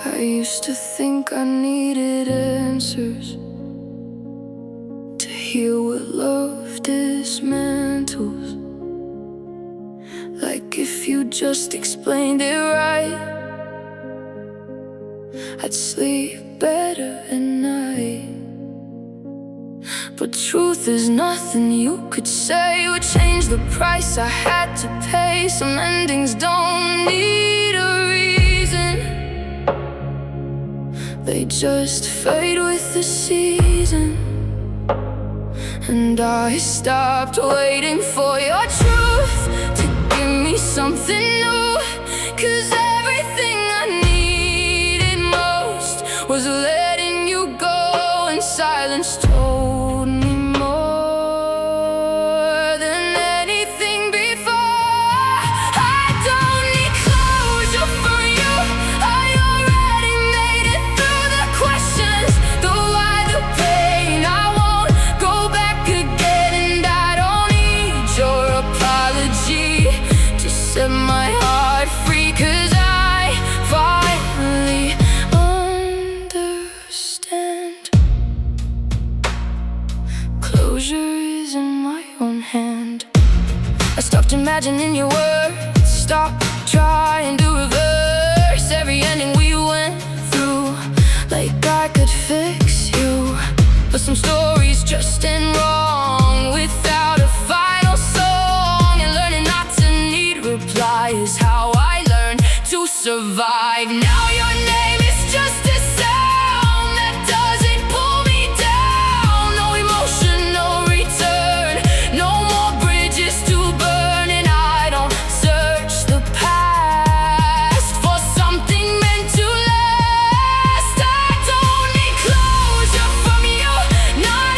I used to think I needed answers to heal what love dismantles. Like if you just explained it right, I'd sleep better at night. But truth is nothing you could say would change the price I had to pay. Some endings don't need a reason, they just fade with the season. And I stopped waiting for your truth to give me something new, 'cause everything I needed most was letting you go, and silence told me more than anything before. I don't need closure from you, I already made it through the questions, the why, the pain. I won't go back again, and I don't need your apology to set my heart free, 'cause I finally understand. Closure is in my own hand. I stopped imagining your words, stopped trying to reverse every ending we went through, like I could fix you. But some stories just end wrong without a final song, and learning not to need reply is how I learned to survive. Now your name is just a sound that doesn't pull me down. No emotion, no return, no more bridges to burn. And I don't search the past for something meant to last. I don't need closure from you, not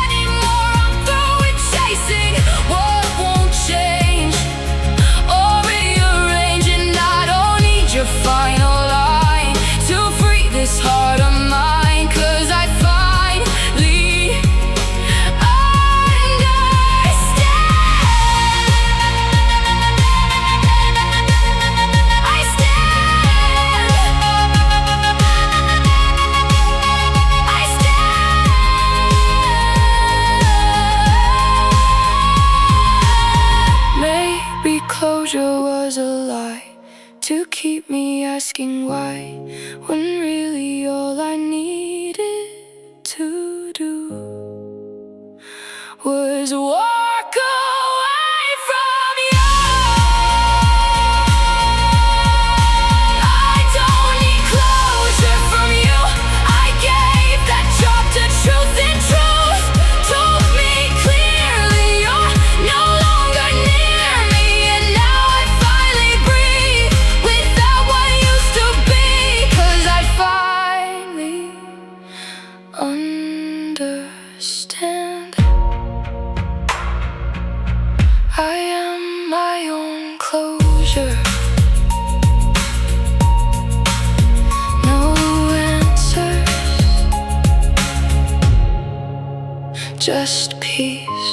anymore. I'm through with chasing what won't change or rearrange, and I don't need your final line to free this heart of mine, 'cause I finally understand. I stand. I stand. Maybe closure was a lie to keep me asking why, when really all I needed to do was walk away from you. I don't need closure from you, I gave that job to truth, and truth told me clearly you're no longer near me. And now I finally breathe without what used to be, 'cause I finally understand. I am my own closure. No answers, just peace.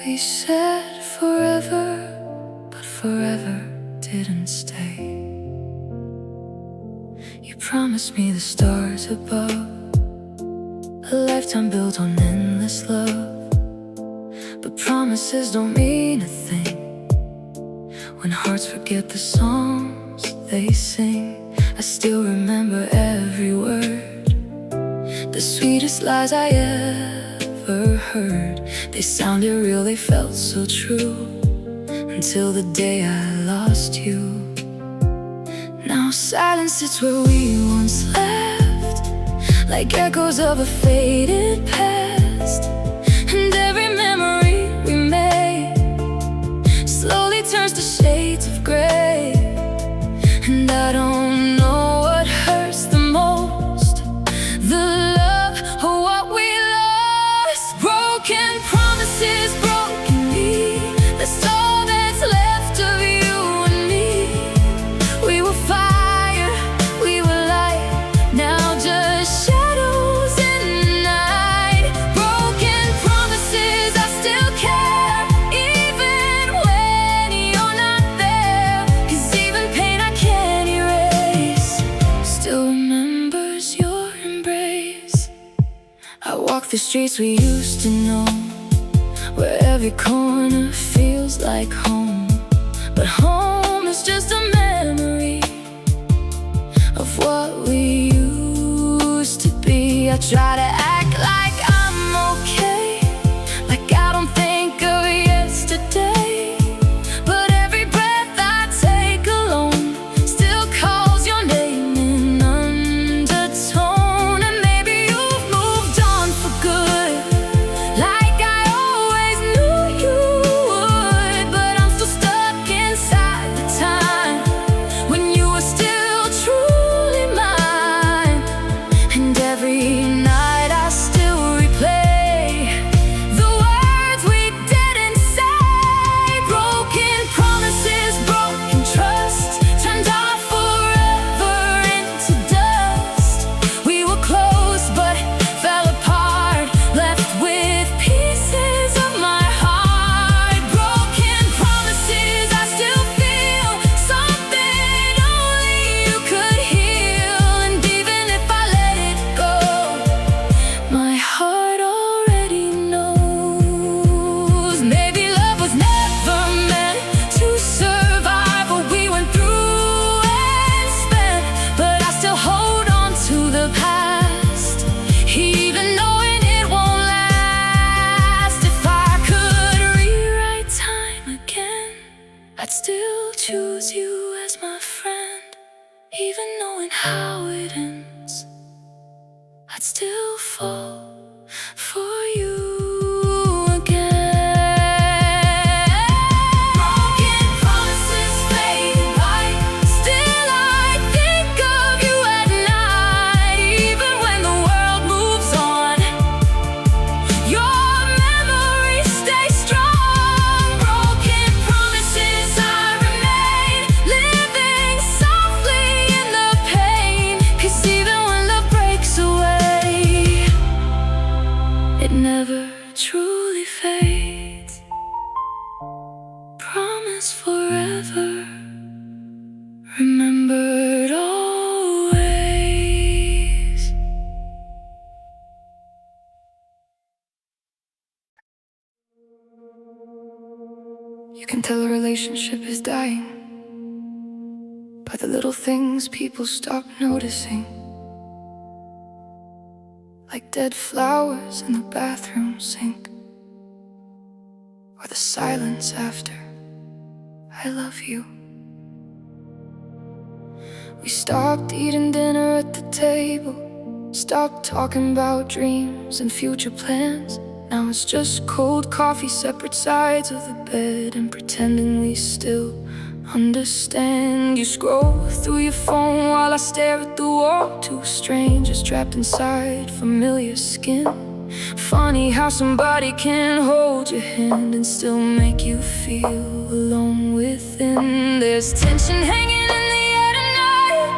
We said forever, but forever didn't stay. You promised me the stars above, a lifetime built on endless love. But promises don't mean a thing when hearts forget the songs they sing. I still remember every word, the sweetest lies I ever heard. They sounded real, they felt so true, until the day I lost you. Now silence sits where we once left, like echoes of a faded past. And every memory we made slowly turns to shades of gray. And I don't know what hurts the most, the love or what we lost. Broken promises, broken me, that's all that's left of you and me. We were fire, we were light, now just shadows in the night. Broken promises. walk the streets we used to know, where every corner feels like home. But home is just a memory of what we used to be. I try to act like I'm okay, like I don't think of yesterday, but every breath I take alone still calls your name in undertone. And maybe you've moved on for good, like I always knew you would, but I'm still stuck inside the time when you were still truly mine. And every night I still replay the words we didn't say. Broken promises, broken trust, turned our forever into dust. We were close but fell apart, left with pieces of my heart. Broken promises, I still feel something only you could heal. And even if I let it go, my heart already knows. Maybe love was never meant to survive what we went through and spent, but I still hold on to the past, even knowing it won't last. If I could rewrite time again, I'd still choose you as my friend. Even knowing how it ends, I'd still fall for you again. Broken promises fade white, still I think of you at night. Even when the world moves on, your memory stays strong. Broken promises, I remain, living softly in the pain. 'Cause even when love breaks away, it never truly fades. Promise forever, remembered always. You can tell a relationship is dying by the little things people stop noticing, like dead flowers in the bathroom sink, or the silence after I love you. We stopped eating dinner at the table, stopped talking about dreams and future plans. Now it's just cold coffee, separate sides of the bed, and pretending we still understand. You scroll through your phone while I stare at the wall, two strangers trapped inside familiar skin. Funny how somebody can hold your hand and still make you feel alone within. There's tension hanging in the air tonight,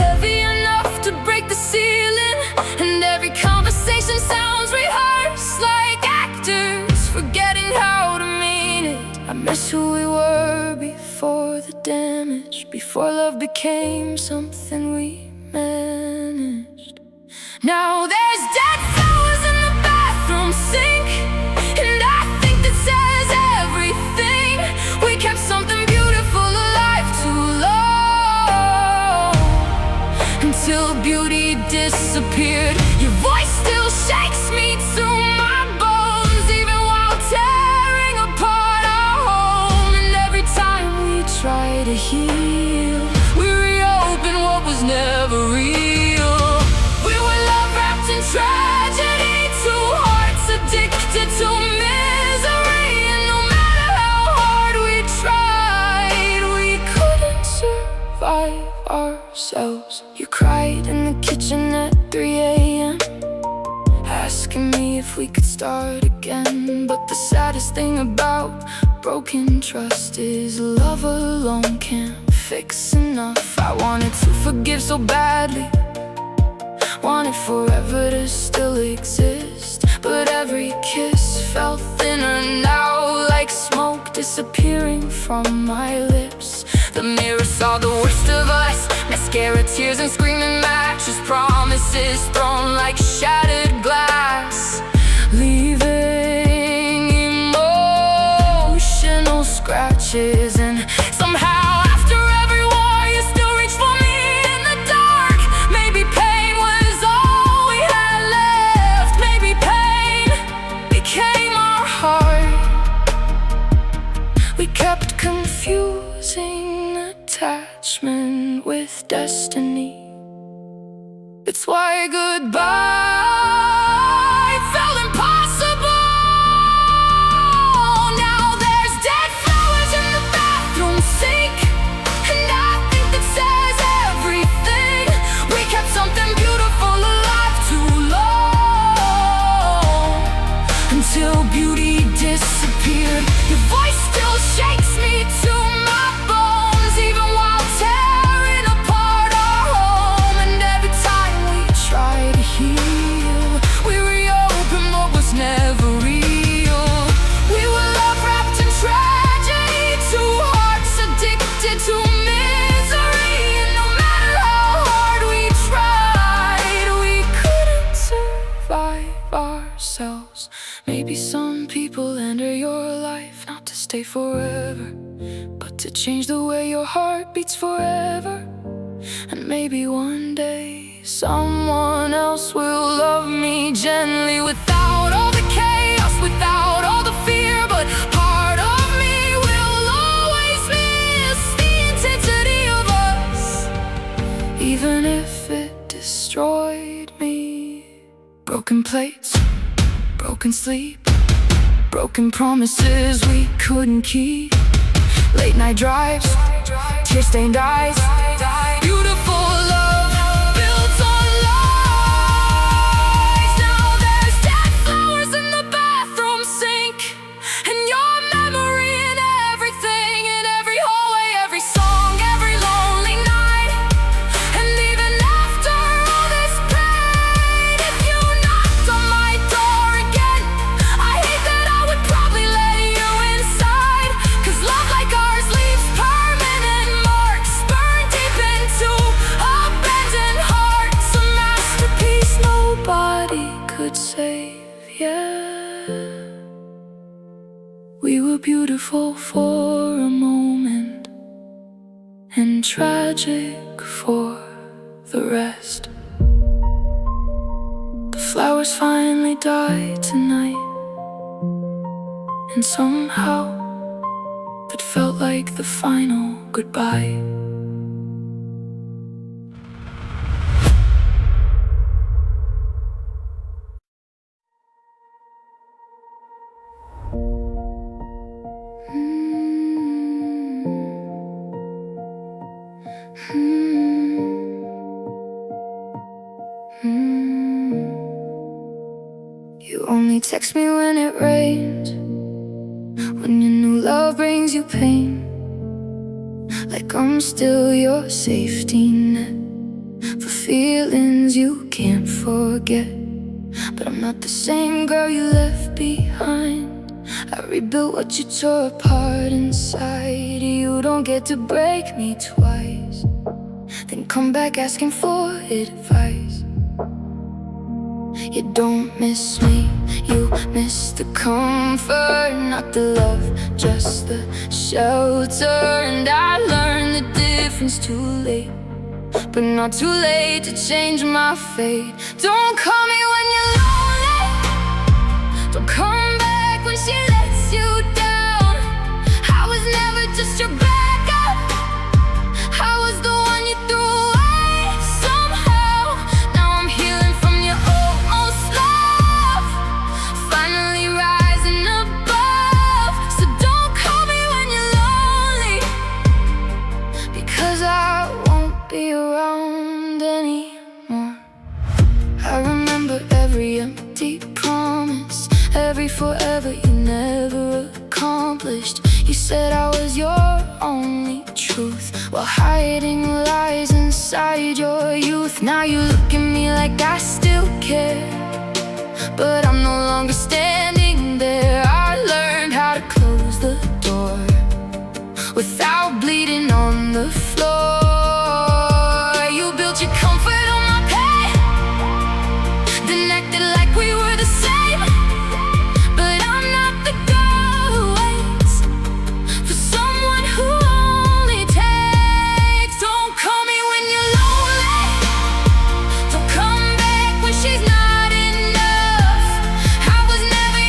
heavy enough to break the ceiling, and every conversation sounds rehearsed, like actors forgetting how to mean it. I miss who we were before the damage, before love became something we managed. Now there's dead flowers in the bathroom sink, and I think that says everything. We kept something beautiful alive too long, until beauty disappeared. Your voice still shakes me to my bones, even while tearing apart our home. And every time we try to heal, we reopen what was never real. We were love wrapped in tragedy, two hearts addicted to misery. And no matter how hard we tried, we couldn't survive ourselves. You cried in the kitchen at 3 a.m., asking me if we could start again. But the saddest thing about broken trust is love alone can't fix enough. I wanted to forgive so badly, wanted forever to still exist, but every kiss felt thinner now, like smoke disappearing from my lips. The mirror saw the worst of us, mascara, tears, and screaming matches. Promises thrown like shattered glass. disappeared. Your voice still shakes me to my bones, even while tearing apart our home. And every time we try to heal, we reopen what was never real. We were love wrapped in tragedy, two hearts addicted to misery. And no matter how hard we tried, we couldn't survive ourselves. Maybe some people enter your life not to stay forever, but to change the way your heart beats forever. And maybe one day someone else will love me gently, without all the chaos, without all the fear. But part of me will always miss the intensity of us, even if it destroyed me. Broken plates, broken sleep, broken promises we couldn't keep. Late night drives, tear-stained eyes, beautiful love built on lies. Now there's dead flowers in the bathroom sink, and your memory in everything, in every hallway, every song, every lonely night. And even after all this pain, if you knocked on my door again, I hate that I would probably let you inside. 'Cause love like ours leaves permanent marks, burned deep into abandoned hearts. A masterpiece nobody could save, yeah. We were beautiful for a moment, and tragic for the rest. The flowers finally died tonight, and somehow it felt like the final goodbye. You only text me when it rains, when your new love brings you pain. Like I'm still your safety net for feelings you can't forget. But I'm not the same girl you left behind. I rebuilt what you tore apart inside. You don't get to break me twice, then come back asking for advice. You don't miss me, you miss the comfort, not the love, just the shelter. And I learned the difference too late, but not too late to change my fate. Don't call me when you're lonely, don't come back when she lets you down. I was never just your backup, I was the one you threw away somehow. Now I'm healing from your almost love, finally rising above. So don't call me when you're lonely, because I won't be around anymore. I remember every empty promise, every forever you never accomplished. You said I was your only truth, while hiding lies inside your youth. Now you look at me like I still care, but I'm no longer standing there. I learned how to close the door without bleeding on the floor. You built your comfort on my pain, then acted like we were the same. But I'm not the girl who waits for someone who only takes. Don't call me when you're lonely, don't come back when she's not enough. I was never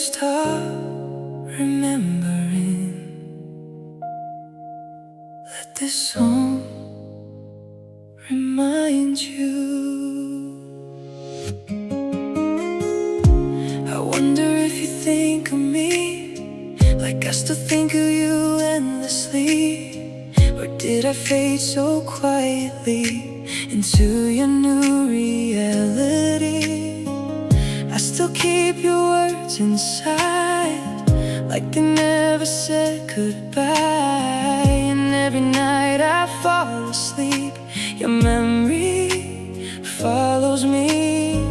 stop remembering, let this song remind you. I wonder if you think of me like I still think of you endlessly, or did I fade so quietly into your new reality? I still keep your words inside, like they never said goodbye. And every night I fall asleep, your memory follows me.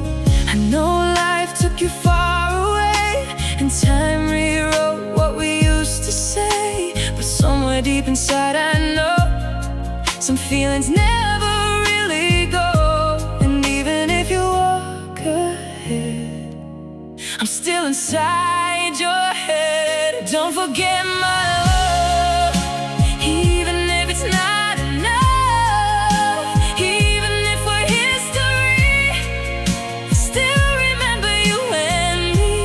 I know life took you far away, and time rewrote what we used to say. But somewhere deep inside I know some feelings never really go. And even if you walk ahead, I'm still inside your head. Don't forget my love, even if it's not enough. Even if we're history, I still remember you and me.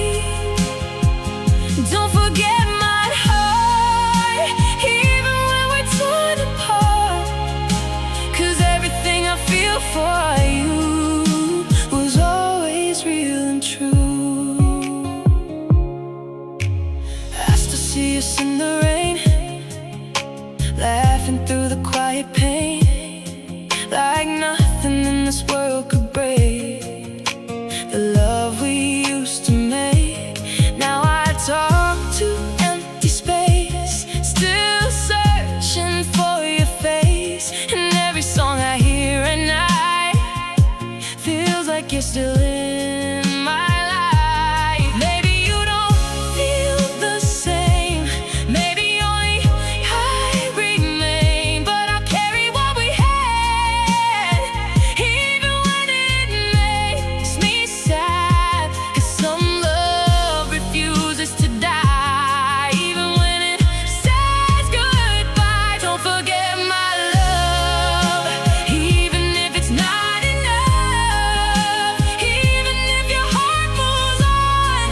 Don't forget my heart, even when we're torn apart. 'Cause everything I feel for you was always real and true. I still see us in the rain, laughing through the quiet pain, like nothing in this world could break the love we used to make. Now I talk to empty space, still searching for your face. And every song I hear at night feels like you're still in my life. Maybe you don't feel the same, maybe only I remain. But I'll carry what we had, even when it makes me sad. 'Cause some love refuses to die, even when it says goodbye. Don't forget my love, even if it's not enough. Even if your heart moves on,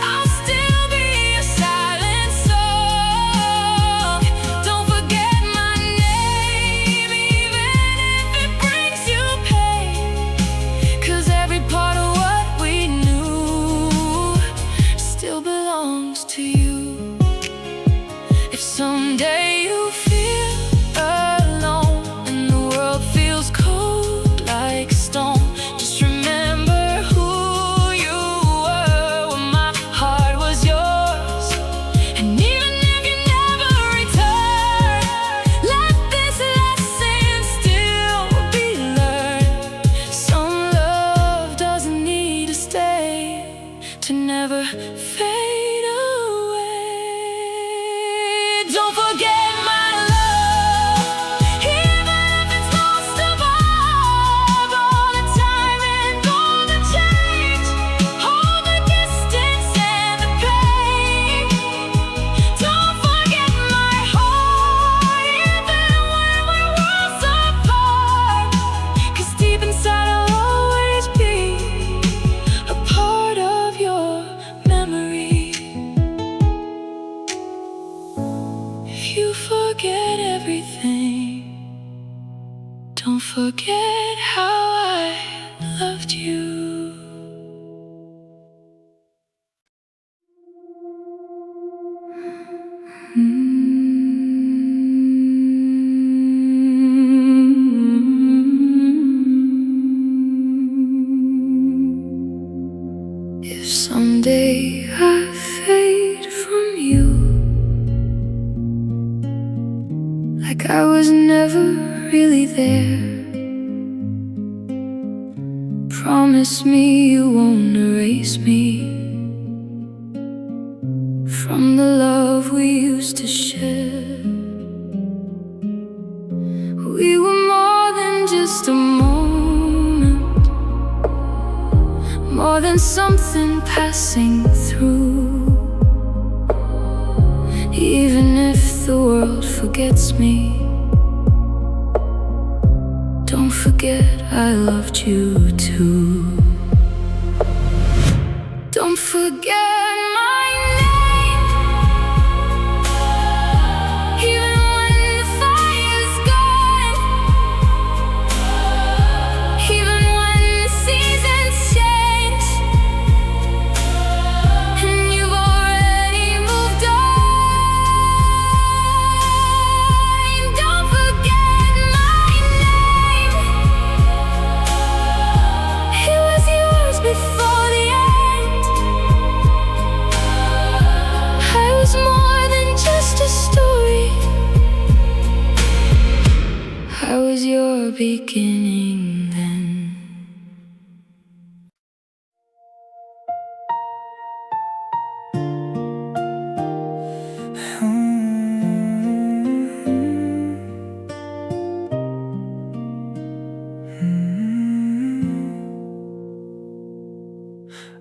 I'll still be a silent song. Don't forget my name, even if it brings you pain. 'Cause every part of what we knew still belongs to you. If someday you feel alone and the world feels cold like stone, just remember who you were when my heart was yours. And even if you never return, let this lesson still be learned. Some love doesn't need to stay, to never fade away. Don't forget my love, even if it's lost above. All the time and all the change, all the distance and the pain. Don't forget my heart, even when we're worlds apart. 'Cause deep inside I'll always be a part of your memory. If you forget everything, don't forget how I loved you. If someday I fade from you, like I was never really there, promise me you won't erase me from the love we used to share. We were more than just a moment, more than something passing through. Even if the world forgets me, don't forget I loved you too. Don't forget my was your beginning then.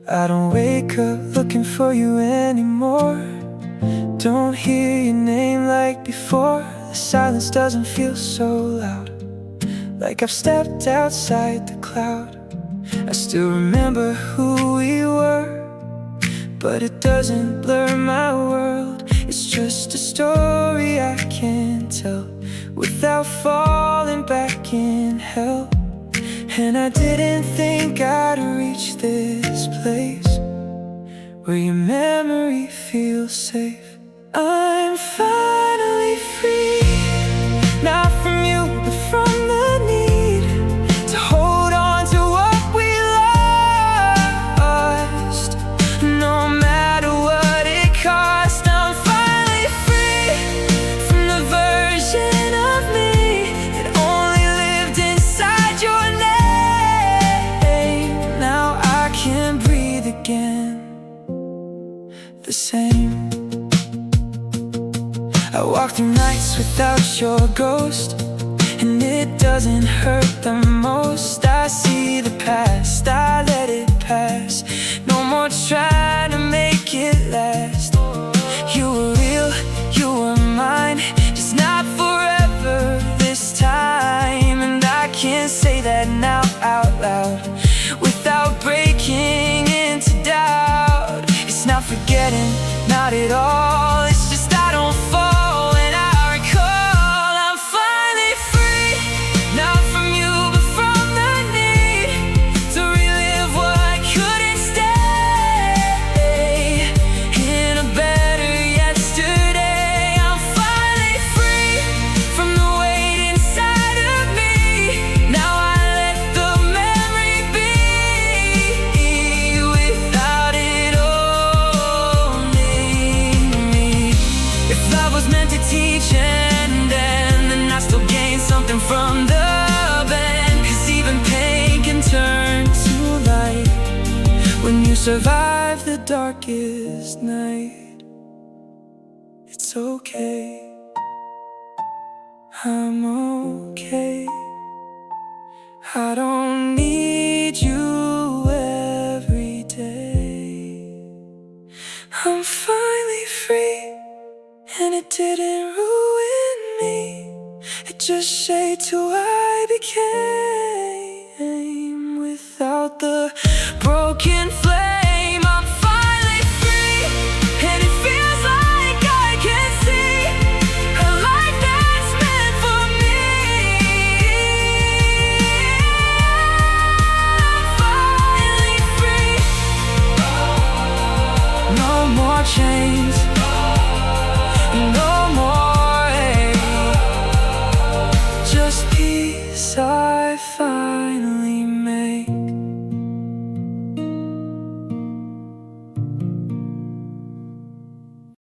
I don't wake up looking for you anymore. Don't hear your name like before. The silence doesn't feel so loud, like I've stepped outside the cloud. I still remember who we were, but it doesn't blur my world. It's just a story I can't tell without falling back in hell. And I didn't think I'd reach this place where your memory feels safe. I'm finally free, not from you, but from the need to hold on to what we lost, no matter what it cost. I'm finally free from the version of me that only lived inside your name. Now I can breathe again, the same. I walk through nights without your ghost, and it doesn't hurt the most. I see the past, I let it pass. No more trying to make it last. You were real, you were mine, just not forever this time. And I can't say that now out loud without breaking into doubt. It's not forgetting, not at all. It's just I don't fall. From the bend, 'cause even pain can turn to light when you survive the darkest night. It's okay, I'm okay. I don't need you every day. I'm finally free, and it didn't ruin me. It just shaped who I became without the